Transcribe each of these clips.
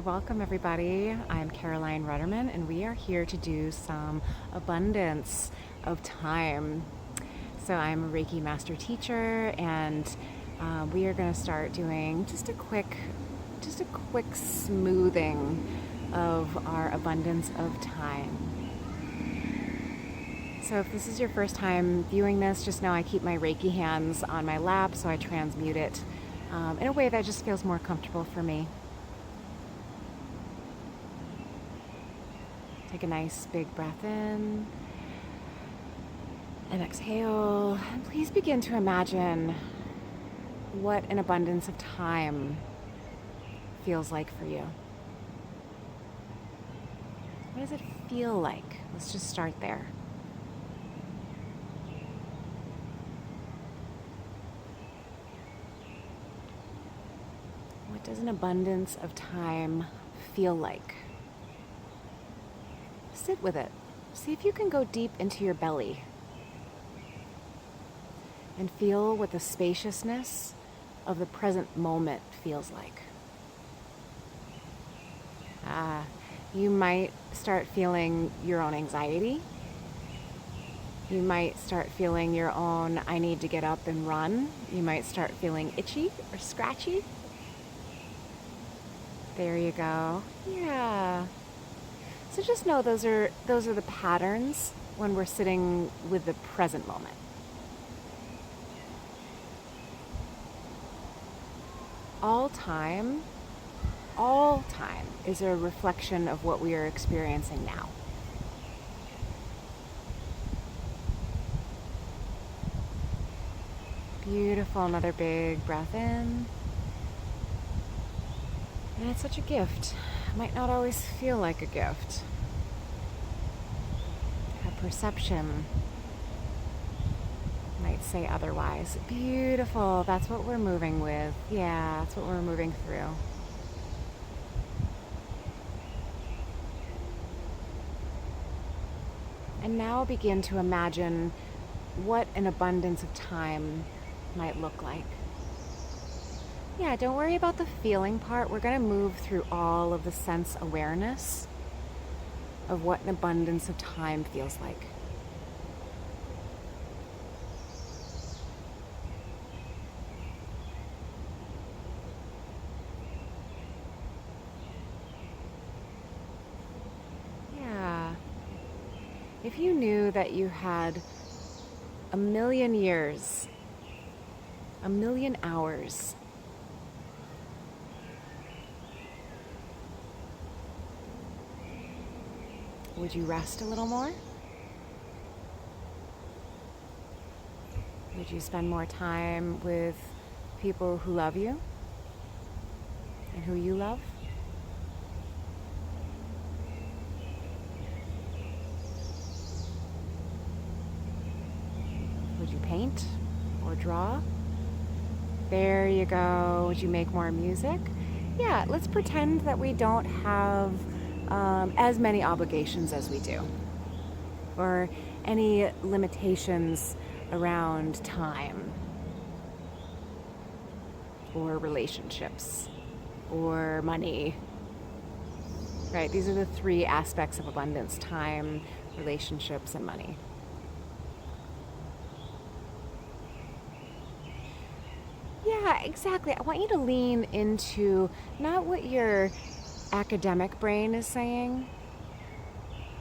welcome everybody. I'm Caroline Rudderman and we are here to do some abundance of time. So I'm a Reiki master teacher and we are going to start doing just a quick smoothing of our abundance of time. So if this is your first time viewing this, just know I keep my Reiki hands on my lap, so I transmute it in a way that just feels more comfortable for me. Take a nice big breath in and exhale. And please begin to imagine what an abundance of time feels like for you. What does it feel like? Let's just start there. What does an abundance of time feel like? Sit with it. See if you can go deep into your belly and feel what the spaciousness of the present moment feels like. You might start feeling your own anxiety. You might start feeling your own, I need to get up and run. You might start feeling itchy or scratchy. There you go. Yeah. So just know those are the patterns when we're sitting with the present moment. All time is a reflection of what we are experiencing now. Beautiful. Another big breath in. And it's such a gift. It might not always feel like a gift. Our perception might say otherwise. Beautiful. That's what we're moving with. Yeah, that's what we're moving through. And now begin to imagine what an abundance of time might look like. Yeah, don't worry about the feeling part. We're going to move through all of the sense awareness of what an abundance of time feels like. Yeah. If you knew that you had 1,000,000 years, 1,000,000 hours, would you rest a little more? Would you spend more time with people who love you and who you love? Would you paint or draw? There you go. Would you make more music? Yeah, let's pretend that we don't have as many obligations as we do, or any limitations around time, or relationships, or money. Right? These are the three aspects of abundance: time, relationships, and money. Yeah, exactly. I want you to lean into not what your academic brain is saying,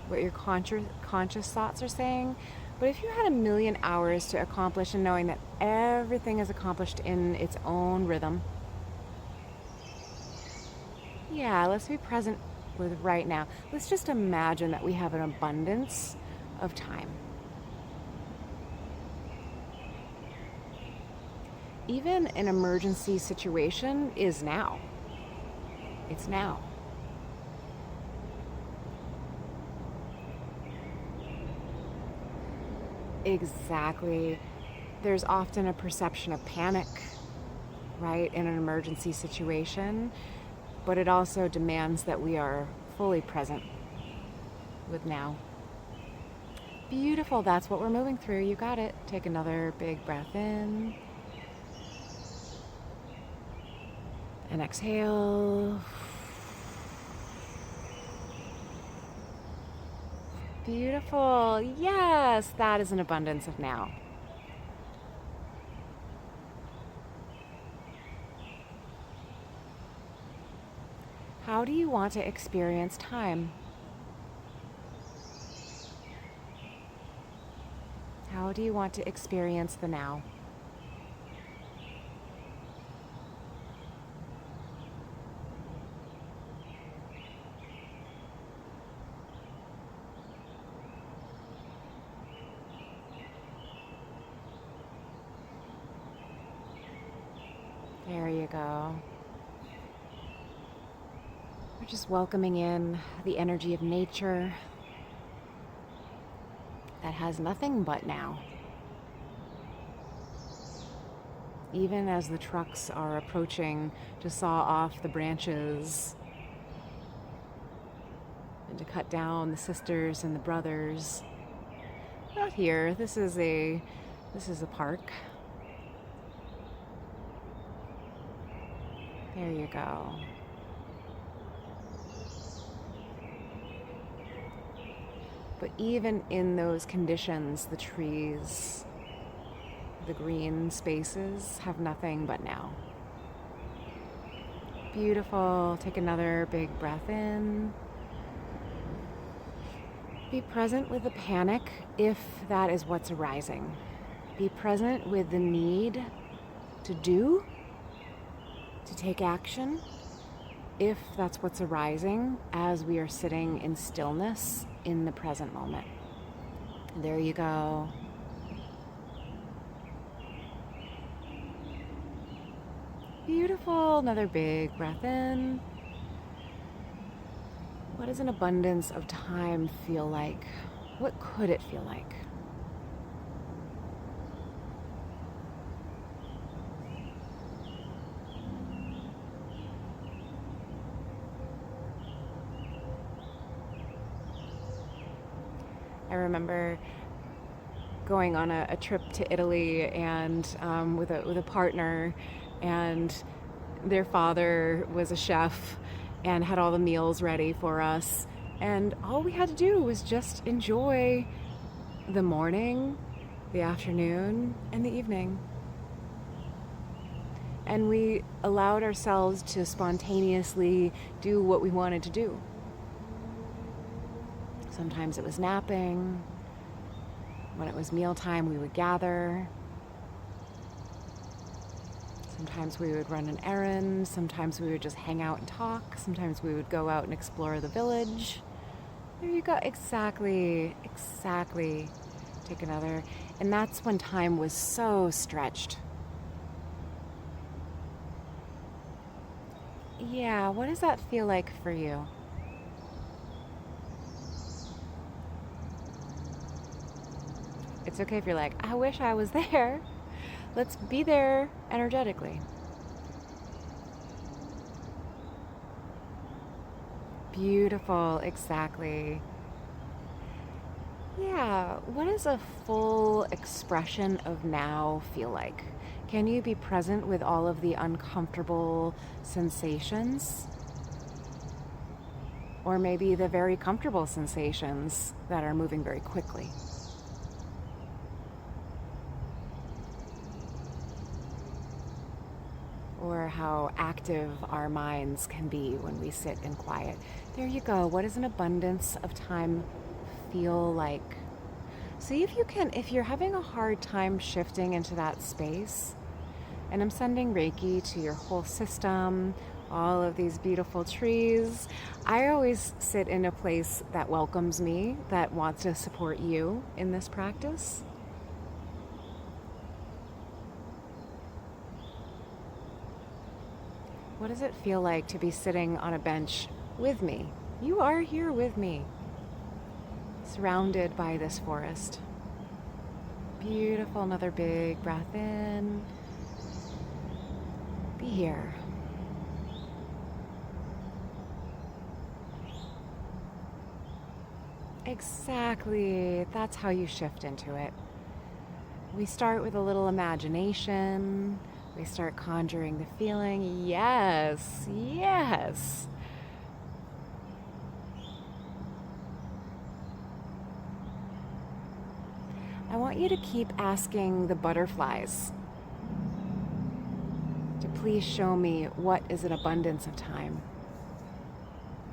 what your conscious thoughts are saying, but if you had 1,000,000 hours to accomplish, and knowing that everything is accomplished in its own rhythm. Yeah, let's be present with right now. Let's just imagine that we have an abundance of time. Even an emergency situation is now. It's now. Exactly. There's often a perception of panic, right, in an emergency situation, but it also demands that we are fully present with now. Beautiful. That's what we're moving through. You got it. Take another big breath in. And exhale. Beautiful. Yes, that is an abundance of now. How do you want to experience time? How do you want to experience the now? There you go. We're just welcoming in the energy of nature that has nothing but now. Even as the trucks are approaching to saw off the branches and to cut down the sisters and the brothers. Not here. This is a park. There you go. But even in those conditions, the trees, the green spaces have nothing but now. Beautiful. Take another big breath in. Be present with the panic if that is what's arising. Be present with the need to do, to take action, if that's what's arising as we are sitting in stillness in the present moment. There you go. Beautiful. Another big breath in. What does an abundance of time feel like? What could it feel like? I remember going on a trip to Italy and with a partner, and their father was a chef and had all the meals ready for us, and all we had to do was just enjoy the morning, the afternoon, and the evening. And we allowed ourselves to spontaneously do what we wanted to do. Sometimes it was napping. When it was mealtime, we would gather. Sometimes we would run an errand. Sometimes we would just hang out and talk. Sometimes we would go out and explore the village. There you go. Exactly. Take another. And that's when time was so stretched. Yeah, what does that feel like for you? It's okay if you're like, I wish I was there. Let's be there energetically. Beautiful, exactly. Yeah, what does a full expression of now feel like? Can you be present with all of the uncomfortable sensations? Or maybe the very comfortable sensations that are moving very quickly? Or how active our minds can be when we sit in quiet. There you go. What does an abundance of time feel like? See if you can, if you're having a hard time shifting into that space, and I'm sending Reiki to your whole system, all of these beautiful trees. I always sit in a place that welcomes me, that wants to support you in this practice. What does it feel like to be sitting on a bench with me? You are here with me, surrounded by this forest. Beautiful. Another big breath in. Be here. Exactly. That's how you shift into it. We start with a little imagination. We start conjuring the feeling. Yes, yes. I want you to keep asking the butterflies to please show me what is an abundance of time.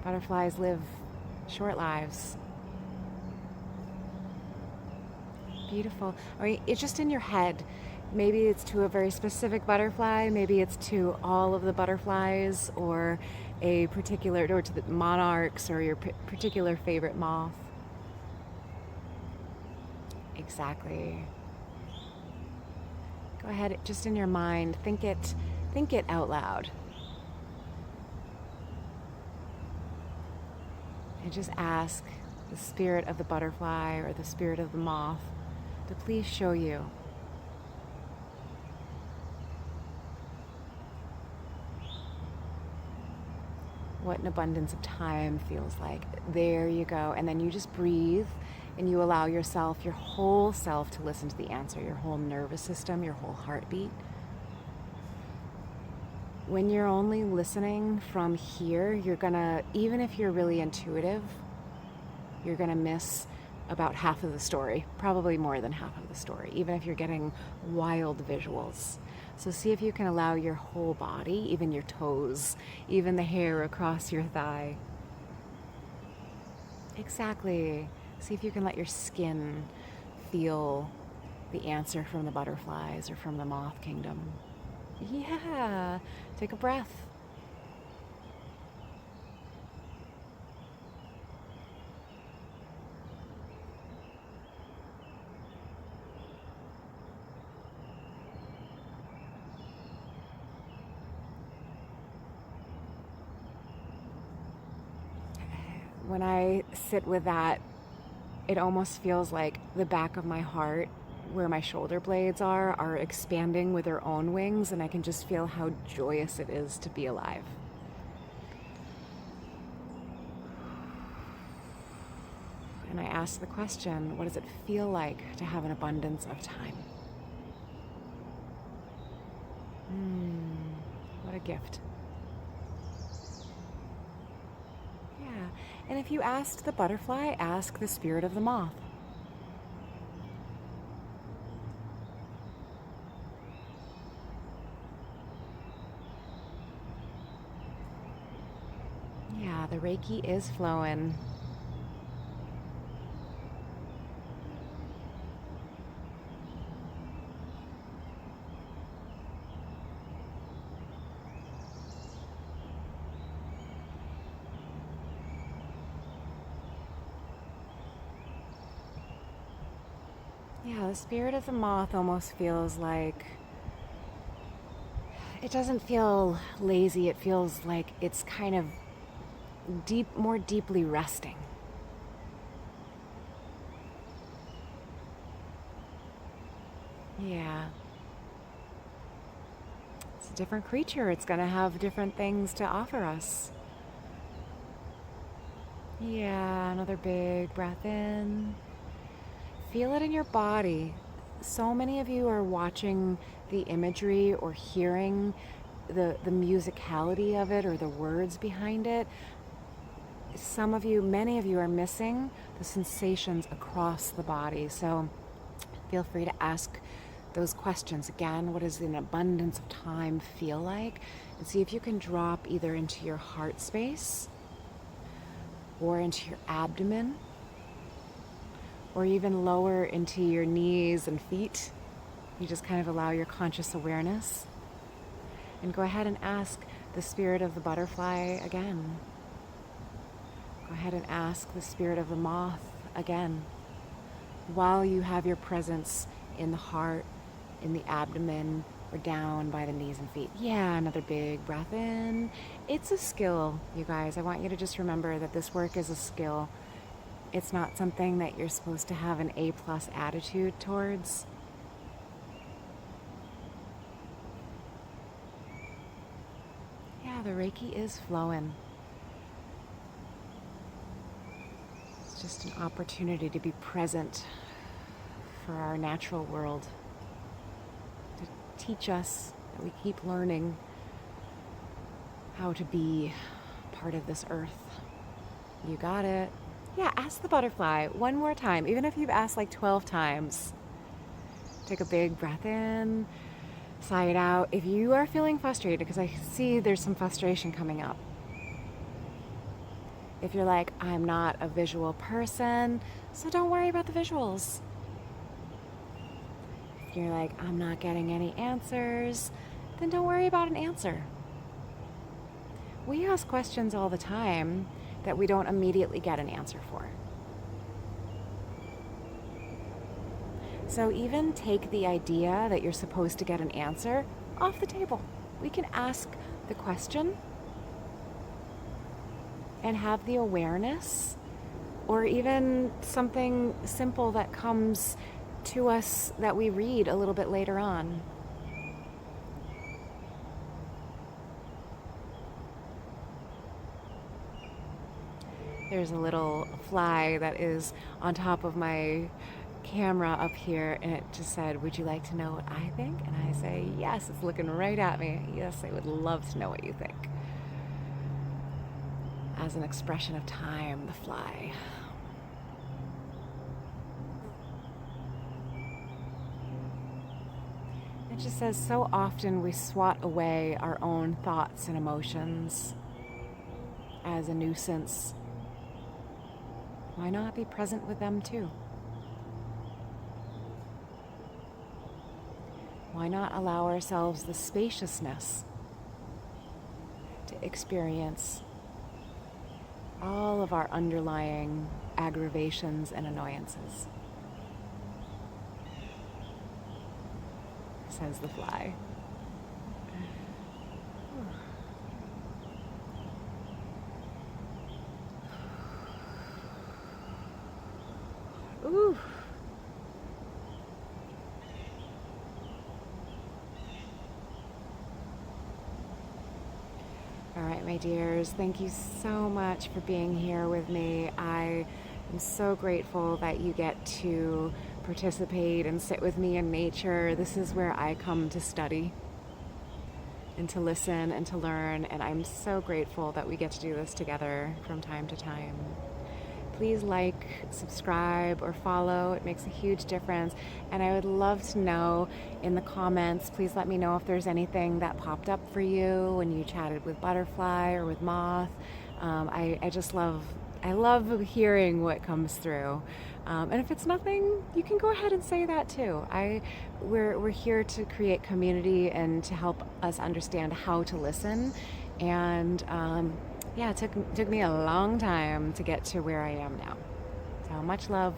Butterflies live short lives. Beautiful. I mean, it's just in your head. Maybe it's to a very specific butterfly, maybe it's to all of the butterflies, or a particular, or to the monarchs, or your particular favorite moth. Exactly. Go ahead, just in your mind, think it out loud. And just ask the spirit of the butterfly or the spirit of the moth to please show you what an abundance of time feels like. There you go. And then you just breathe and you allow yourself, your whole self, to listen to the answer, your whole nervous system, your whole heartbeat. When you're only listening from here, you're gonna, even if you're really intuitive, you're gonna miss about half of the story, probably more than half of the story, even if you're getting wild visuals. So see if you can allow your whole body, even your toes, even the hair across your thigh. Exactly. See if you can let your skin feel the answer from the butterflies or from the moth kingdom. Yeah. Take a breath. When I sit with that, it almost feels like the back of my heart, where my shoulder blades are expanding with their own wings, and I can just feel how joyous it is to be alive. And I ask the question, what does it feel like to have an abundance of time? What a gift. Yeah. And if you asked the butterfly, ask the spirit of the moth. Yeah, the Reiki is flowing. Yeah, the spirit of the moth almost feels like, it doesn't feel lazy, it feels like it's kind of more deeply resting. Yeah. It's a different creature. It's going to have different things to offer us. Yeah, another big breath in. Feel it in your body. So many of you are watching the imagery or hearing the musicality of it or the words behind it. Some of you, many of you, are missing the sensations across the body. So feel free to ask those questions again. What does an abundance of time feel like? And see if you can drop either into your heart space or into your abdomen, or even lower into your knees and feet. You just kind of allow your conscious awareness. And go ahead and ask the spirit of the butterfly again. Go ahead and ask the spirit of the moth again, while you have your presence in the heart, in the abdomen, or down by the knees and feet. Yeah, another big breath in. It's a skill, you guys. I want you to just remember that this work is a skill. It's not something that you're supposed to have an A+ attitude towards. Yeah, the Reiki is flowing. It's just an opportunity to be present for our natural world, to teach us that we keep learning how to be part of this earth. You got it. Yeah, ask the butterfly one more time. Even if you've asked like 12 times, Take a big breath in, sigh it out. If you are feeling frustrated, because I see there's some frustration coming up. If you're like, I'm not a visual person, so don't worry about the visuals. If you're like, I'm not getting any answers, then don't worry about an answer. We ask questions all the time that we don't immediately get an answer for. So even take the idea that you're supposed to get an answer off the table. We can ask the question and have the awareness, or even something simple that comes to us that we read a little bit later on. There's a little fly that is on top of my camera up here, and it just said, would you like to know what I think? And I say, yes. It's looking right at me. Yes, I would love to know what you think. As an expression of time, the fly. It just says, so often we swat away our own thoughts and emotions as a nuisance. Why not be present with them too? Why not allow ourselves the spaciousness to experience all of our underlying aggravations and annoyances? Says the fly. Ooh. All right, my dears, thank you so much for being here with me. I am so grateful that you get to participate and sit with me in nature. This is where I come to study and to listen and to learn, and I'm so grateful that we get to do this together from time to time. Please like, subscribe, or follow. It makes a huge difference. And I would love to know in the comments, please let me know if there's anything that popped up for you when you chatted with Butterfly or with Moth. I just love hearing what comes through. And if it's nothing, you can go ahead and say that too. We're here to create community and to help us understand how to listen. And yeah, it took me a long time to get to where I am now. So much love.